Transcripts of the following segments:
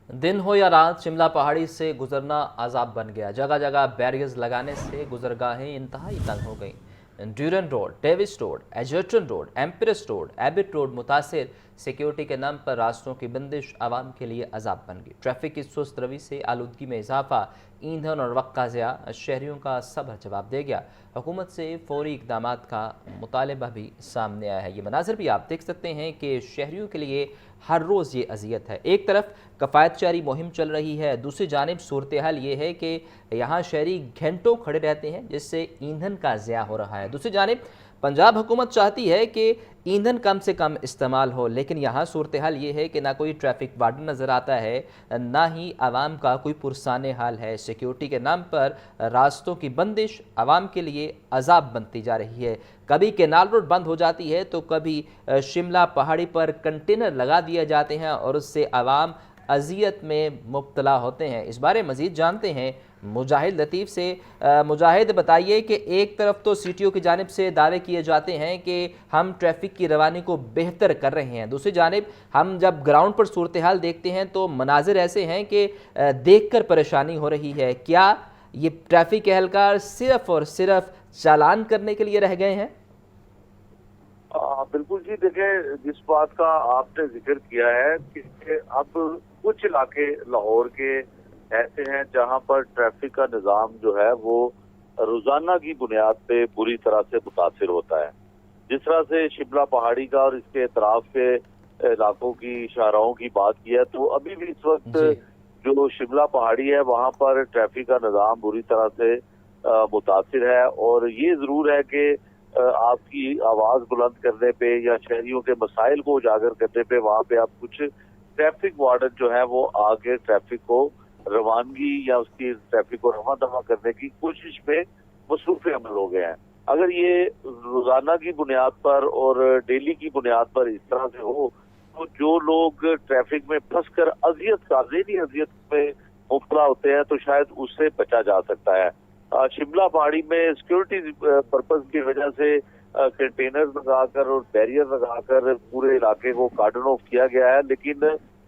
दिन हो या रात, शिमला पहाड़ी से गुजरना अजाब बन गया। जगह जगह बैरियर्स लगाने से गुजरगाहें इंतहाई तंग हो गईं। Durand road, Davis road, Egerton road, Empress road, Abbott road मुतासिर। सिक्योरिटी के नाम पर रास्तों की बंदिश आवाम के लिए अजाब बन गई। ट्रैफिक की सुस्त रवि से आलूदगी में इजाफा, ईंधन और वक्त का ज़िया शहरियों का सब्र जवाब दे गया। हुकूमत से फौरी इकदाम का मुतालबा भी सामने आया है। ये मनाजिर भी आप देख सकते हैं कि शहरियों के लिए हर रोज़ ये अजियत है। एक तरफ कफ़ायत जारी मुहिम चल रही है, दूसरी जानिब सूरत हाल ये है कि यहाँ शहरी घंटों खड़े रहते हैं जिससे ईंधन का ज़िया हो रहा है। दूसरी जानिब पंजाब हुकूमत चाहती है कि ईंधन कम से कम इस्तेमाल हो, लेकिन यहाँ सूरत हाल ये है कि ना कोई ट्रैफिक वार्डन नज़र आता है, ना ही आवाम का कोई पुरसान हाल है। सिक्योरिटी के नाम पर रास्तों की बंदिश आवाम के लिए अजाब बनती जा रही है। कभी केनाल रोड बंद हो जाती है तो कभी शिमला पहाड़ी पर कंटेनर लगा दिए जाते हैं और उससे आवाम अजियत में मुब्तला होते हैं। इस बारे मज़ीद जानते हैं मुजाहिद लतीफ़ से। मुजाहिद, बताइए कि एक तरफ तो सीटीओ की जानिब से दावे किए जाते हैं कि हम ट्रैफिक की रवानी को बेहतर कर रहे हैं, दूसरी जानिब हम जब ग्राउंड पर सूरत हाल देखते हैं तो मनाजिर ऐसे हैं कि देख कर परेशानी हो रही है। क्या ये ट्रैफिक एहलकार सिर्फ और सिर्फ चालान करने के लिए रह गए हैं? बिल्कुल जी, देखें, जिस बात का आपने जिक्र किया है कि अब कुछ इलाके लाहौर के ऐसे हैं जहां पर ट्रैफिक का निज़ाम जो है वो रोजाना की बुनियाद पे बुरी तरह से मुतासिर होता है। जिस तरह से शिमला पहाड़ी का और इसके अतराफ के इलाकों की शाहराहों की बात की है, तो अभी भी इस वक्त जो शिमला पहाड़ी है वहां पर ट्रैफिक का निज़ाम बुरी तरह से मुतासिर है। और ये जरूर है कि आपकी आवाज बुलंद करने पे या शहरियों के मसाइल को उजागर करने पे वहां पे आप कुछ ट्रैफिक वार्डन जो है वो आगे ट्रैफिक को रवानगी या उसकी ट्रैफिक को रवा दवा करने की कोशिश में मसरूफ अमल हो गए हैं। अगर ये रोजाना की बुनियाद पर और डेली की बुनियाद पर इस तरह से हो तो जो लोग ट्रैफिक में फंस कर ज़हनी अजियत में मुब्तला होते हैं तो शायद उससे बचा जा सकता है। शिमला पहाड़ी में सिक्योरिटी पर्पज की वजह से कंटेनर लगाकर और बैरियर लगाकर पूरे इलाके को कार्डन ऑफ किया गया है, लेकिन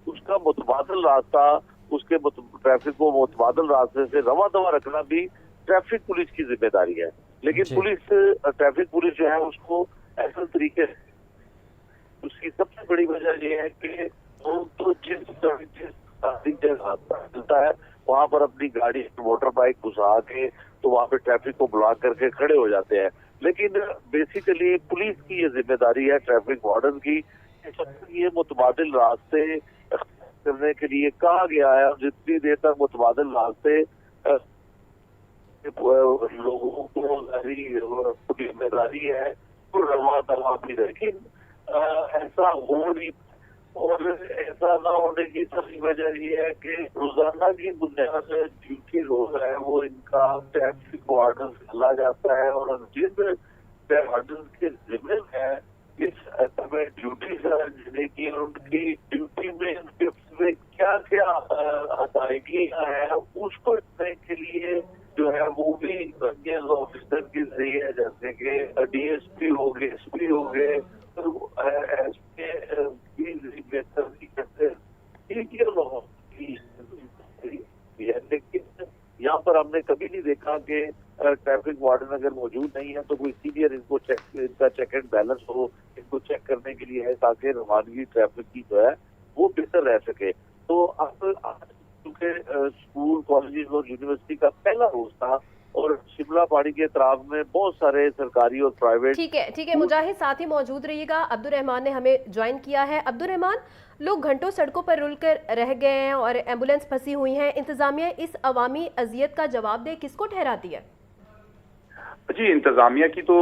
उसका मुतबादल रास्ता, उसके ट्रैफिक को मुतबादल रास्ते से रवा दवा रखना भी ट्रैफिक पुलिस की जिम्मेदारी है। लेकिन ट्रैफिक पुलिस जो है उसको ऐसा तरीके, उसकी सबसे बड़ी वजह यह है कि लोग तो जिस जगह मिलता है वहां पर अपनी गाड़ी मोटर बाइक घुसा के तो वहां पे ट्रैफिक को ब्लॉक करके खड़े हो जाते हैं। लेकिन बेसिकली पुलिस की ये जिम्मेदारी है, ट्रैफिक वार्डन की, ये मुतबादिल रास्ते करने के लिए कहा गया है। और जितनी देर तक मुतबादिल रास्ते लोगों को जिम्मेदारी है तो रवा दवा भी, लेकिन ऐसा हो नहीं। और ऐसा ना होने की सही वजह ये है कि रोजाना की बुनियाद में ड्यूटी रोज है वो इनका ट्रैफिक वार्डन चला जाता है और जिन वार्डन के जिम्मे है इस में ड्यूटी देने की और उनकी ड्यूटी में क्या क्या अदायगी है उसको करने के लिए जो है वो भी ऑफिसर की जरिए, जैसे कि डीएसपी हो गए, एसपी हो गए, लेकिन यहाँ पर हमने कभी नहीं देखा कि ट्रैफिक वार्डन अगर मौजूद नहीं है तो कोई सीनियर इनका चेक एंड बैलेंस हो, इनको चेक करने के लिए है ताकि रवानगी ट्रैफिक की जो है वो बेहतर रह सके। तो अब क्योंकि स्कूल, कॉलेज और यूनिवर्सिटी का पहला रोज था और शिमला पहाड़ी के अतराफ में बहुत सारे सरकारी और प्राइवेट। ठीक है मुजाहिद, साथ ही मौजूद रहिएगा। अब्दुल रहमान ने हमें ज्वाइन किया है। अब्दुल रहमान, लोग घंटों सड़कों पर रुल कर रह गए हैं और एम्बुलेंस फंसी हुई हैं। इंतजामिया इस अवामी अजियत का जवाब दे किसको ठहराती है? जी, इंतजामिया की तो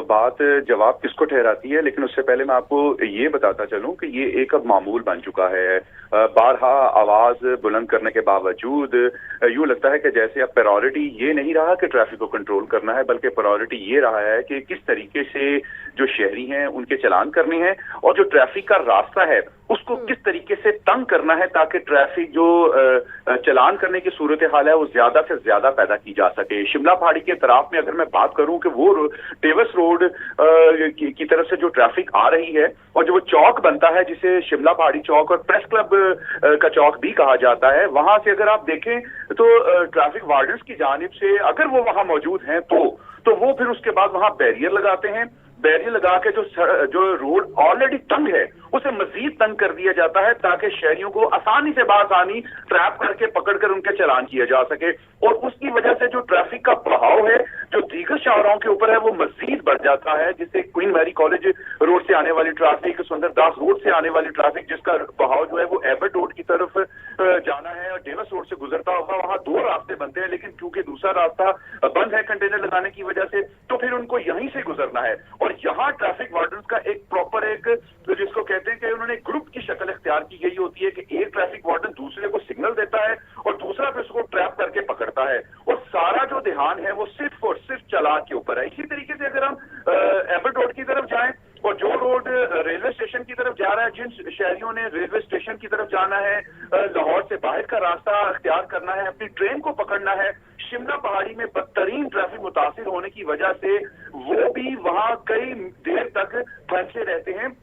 बात जवाब किसको ठहराती है, लेकिन उससे पहले मैं आपको ये बताता चलूं कि ये एक अब मामूल बन चुका है। बारहा आवाज बुलंद करने के बावजूद यूं लगता है कि जैसे अब प्रायोरिटी ये नहीं रहा कि ट्रैफिक को कंट्रोल करना है, बल्कि प्रायोरिटी ये रहा है कि किस तरीके से जो शहरी हैं उनके चालान करने हैं और जो ट्रैफिक का रास्ता है उसको किस तरीके से तंग करना है ताकि ट्रैफिक जो चालान करने की सूरत हाल है वो ज्यादा से ज्यादा पैदा की जा सके। शिमला पहाड़ी के तरफ में अगर मैं बात करूं कि वो डेविस रोड की तरफ से जो ट्रैफिक आ रही है और जो वो चौक बनता है जिसे शिमला पहाड़ी चौक और प्रेस क्लब का चौक भी कहा जाता है, वहां से अगर आप देखें तो ट्रैफिक वार्डन्स की जानिब से अगर वो वहां मौजूद हैं तो वो फिर उसके बाद वहां बैरियर लगाते हैं। बैरियर लगा के जो रोड ऑलरेडी तंग है उसे मजीद तंग कर दिया जाता है ताकि शहरियों को आसानी से बासानी ट्रैप करके पकड़कर उनके चालान किया जा सके। और उसकी वजह से जो ट्रैफिक का बहाव है जो दीगर शाहराहों के ऊपर है वो मजीद बढ़ जाता है, जिससे क्वीन मैरी कॉलेज रोड से आने वाली ट्रैफिक, सुंदरदास रोड से आने वाली ट्रैफिक जिसका बहाव जो है वो एबर्ट रोड की तरफ जाना है और डेविस रोड से गुजरता होगा, वहां दो रास्ते बनते हैं, लेकिन क्योंकि दूसरा रास्ता बंद है कंटेनर लगाने की वजह से तो फिर उनको यहीं से गुजरना है। और यहाँ ट्रैफिक वार्डन्स का एक प्रॉपर एक जिसको कहते हैं कि उन्होंने ग्रुप की शक्ल इख्तियार की गई होती है कि एक ट्रैफिक वार्डन दूसरे को सिग्नल देता है और दूसरा फिर उसको ट्रैप करके पकड़ता है और सारा जो ध्यान है वो सिर्फ और सिर्फ चालान के ऊपर है। इसी तरीके से अगर हम एबर्ट रोड की तरफ जाएं और जो रोड रेलवे स्टेशन की तरफ जा रहा है, जिन शहरियों ने रेलवे स्टेशन की तरफ जाना है, लाहौर से बाहर का रास्ता अख्तियार करना है, अपनी ट्रेन को पकड़ना है, शिमला पहाड़ी में बदतरीन ट्रैफिक मुतासिर होने की वजह से वो भी वहां कई देर तक फंसे रहते हैं।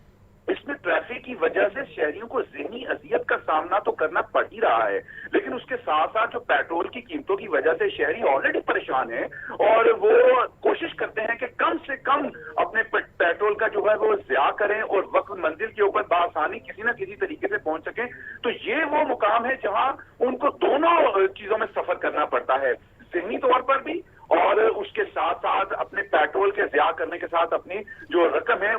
इसमें ट्रैफिक की वजह से शहरियों को ज़हनी अजियत का सामना तो करना पड़ ही रहा है, लेकिन उसके साथ साथ जो पेट्रोल की कीमतों की वजह से शहरी ऑलरेडी परेशान है और वो कोशिश करते हैं कि कम से कम अपने पेट्रोल का जो है वो ज़िया करें और वक्त मंजिल के ऊपर बासानी किसी न किसी तरीके से पहुंच सकें। तो ये वो मुकाम है जहां उनको दोनों चीजों में सफर करना पड़ता है, ज़हनी तौर पर भी और उसके साथ साथ अपने पेट्रोल के ज़िया करने के साथ अपनी जो रकम है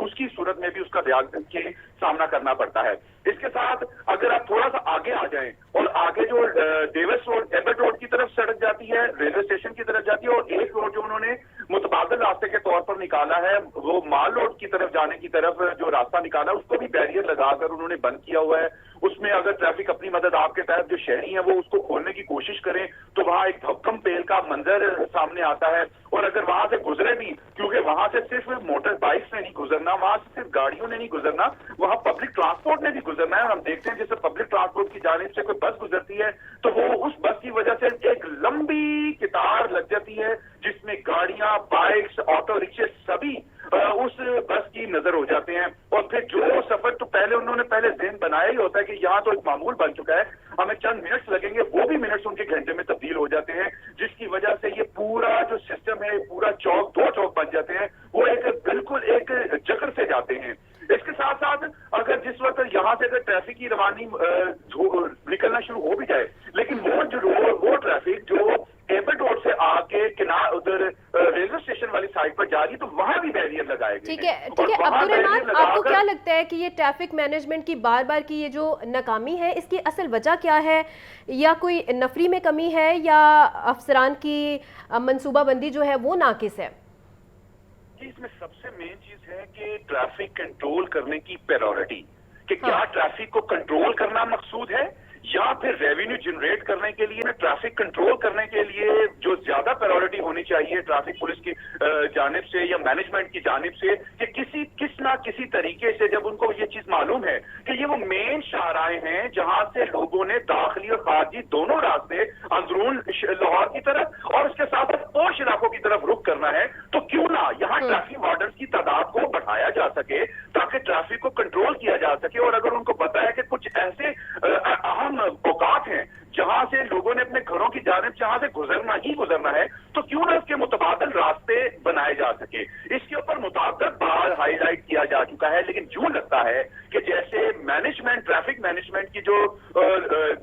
उसकी सूरत में भी उसका ज़िया के सामना करना पड़ता है। इसके साथ अगर आप थोड़ा सा आगे आ जाएं और आगे जो डेविस रोड एबर्ट रोड की तरफ सड़क जाती है, रेलवे स्टेशन की तरफ जाती है और एक रोड जो उन्होंने मुतबादल रास्ते के तौर पर निकाला है वो माल रोड की तरफ जाने की तरफ जो रास्ता निकाला उसको भी बैरियर लगाकर उन्होंने बंद किया हुआ है। उसमें अगर ट्रैफिक अपनी मदद आपके तहत जो शहरी हैं वो उसको खोलने की कोशिश करें तो वहां एक धक्कम पेल का मंजर सामने आता है और अगर वहां से गुजरे भी, क्योंकि वहां से सिर्फ मोटर बाइक से नहीं गुजरना, वहां से सिर्फ गाड़ियों ने नहीं गुजरना, वहां पब्लिक ट्रांसपोर्ट ने भी गुजरना है। और हम देखते हैं जैसे पब्लिक ट्रांसपोर्ट की जानिब से कोई बस गुजरती है तो वो उस बस की वजह से एक लंबी कतार लग जाती है जिसमें गाड़ियां, बाइक्स, ऑटो रिक्शे सभी उस बस की नजर हो जाते हैं। और फिर जो सफर तो उन्होंने पहले ज़हन बनाया ही होता है कि यहाँ तो एक मामूल बन चुका है, हमें चंद मिनट्स लगेंगे, वो भी मिनट्स उनके घंटे में तब्दील हो जाते हैं, जिसकी वजह से ये पूरा जो सिस्टम है, पूरा चौक दो चौक बन जाते हैं, वो एक बिल्कुल एक चक्कर से जाते हैं। इसके साथ साथ अगर जिस वक्त यहाँ से अगर ट्रैफिक की रवानी निकलना शुरू हो भी जाए, लेकिन वो ट्रैफिक जो एबर्ट रोड से आके किनारे उधर रेलवे स्टेशन वाली साइड पर जा रही है तो वहां भी बैरियर लगाए गए। ठीक है अब्दुर्रहमान, आपको क्या लगता है कि ये ट्रैफिक मैनेजमेंट की बार बार की ये जो नाकामी है इसकी असल वजह क्या है? या कोई नफरी में कमी है या अफसरान की मंसूबाबंदी जो है वो नाकिस है? इसमें सबसे मेन चीज है कि ट्रैफिक कंट्रोल करने की प्रायोरिटी, कि क्या ट्रैफिक को कंट्रोल करना मकसूद है या फिर रेवेन्यू जनरेट करने के लिए, ट्रैफिक कंट्रोल करने के लिए जो ज्यादा प्रायोरिटी होनी चाहिए ट्रैफिक पुलिस की जानिब से या मैनेजमेंट की जानिब से कि किस ना किसी तरीके से जब उनको ये चीज मालूम है कि ये वो मेन शाहराएं हैं जहां से लोगों ने दाखिली और खारजी दोनों रास्ते अंदरून लाहौर की तरफ और उसके साथ साथ पोश इलाकों की तरफ रुख करना है, तो क्यों ना यहाँ ट्रैफिक वार्डन्स की तादाद को बढ़ाया जा सके ताकि ट्रैफिक को कंट्रोल किया जा सके। और अगर उनको पता है कि कुछ ऐसे अहम औकात हैं जहां से लोगों ने अपने घरों की जानिब जहां से गुजरना ही गुजरना है, तो क्यों ना इसके मुतबादल रास्ते बनाए जा सके। इसके ऊपर मुताबिक बार हाईलाइट किया जा चुका है, लेकिन यूं लगता है कि जैसे मैनेजमेंट, ट्रैफिक मैनेजमेंट की जो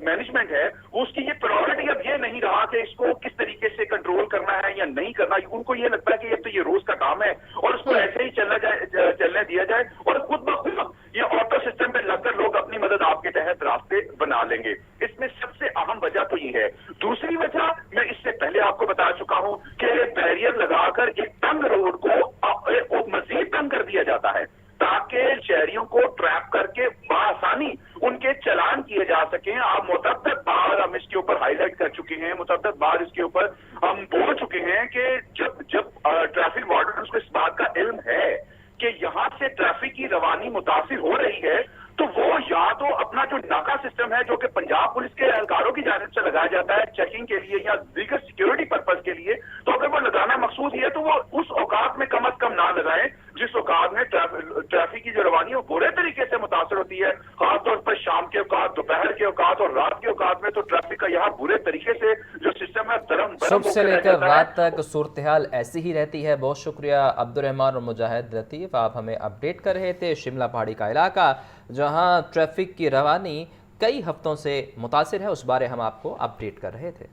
मैनेजमेंट है उसकी ये प्रायोरिटी अब ये नहीं रहा कि इसको किस तरीके से कंट्रोल करना है या नहीं करना। उनको ये लगता है कि ये तो ये रोज का काम है और उसको ऐसे ही चलने दिया जाए और खुद ब खुद ये ऑटो सिस्टम पे लगकर लोग अपनी मदद आपके तहत रास्ते बना लेंगे। इसमें सबसे अहम वजह तो ये है। दूसरी वजह मैं इससे पहले आपको बता चुका हूं कि बैरियर लगाकर एक तंग रोड को मजीद तंग कर दिया जाता है ताकि शहरियों को ट्रैप करके बआसानी उनके चालान किए जा सकें। आप मुतअद्दिद बार हम इसके ऊपर हाईलाइट कर चुके हैं, मुतअद्दिद बार इसके ऊपर हम बोल चुके हैं कि जब ट्रैफिक वार्डन्स को इस बात का इल्म है कि यहाँ से ट्रैफिक की रवानी मुतासिर हो रही है, तो वो या तो अपना जो नाका सिस्टम है जो कि पंजाब पुलिस के एहलकारों की जानिब से लगाया जाता है चेकिंग के लिए या दीगर सिक्योरिटी पर्पज के लिए, तो अगर वो लगाना मकसूद है तो वो उस औकात में कम अज कम ना लगाए जिस औकात में ट्रैफिक की जो रवानी है वो बुरे तरीके से मुतासर होती है, खासतौर पर शाम के औकात, दोपहर के औकात और रात के औकात में तो ट्रैफिक का यहाँ बुरे तरीके से जो सिस्टम है दरम सुबह से लेकर रात तक सूरत हाल ऐसी ही रहती है। बहुत शुक्रिया अब्दुर्रहमान और मुजाहिद लतीफ़, आप हमें अपडेट कर रहे थे। शिमला पहाड़ी का इलाका जहां ट्रैफिक की रवानी कई हफ्तों से मुतासिर है, उस बारे हम आपको अपडेट कर रहे थे।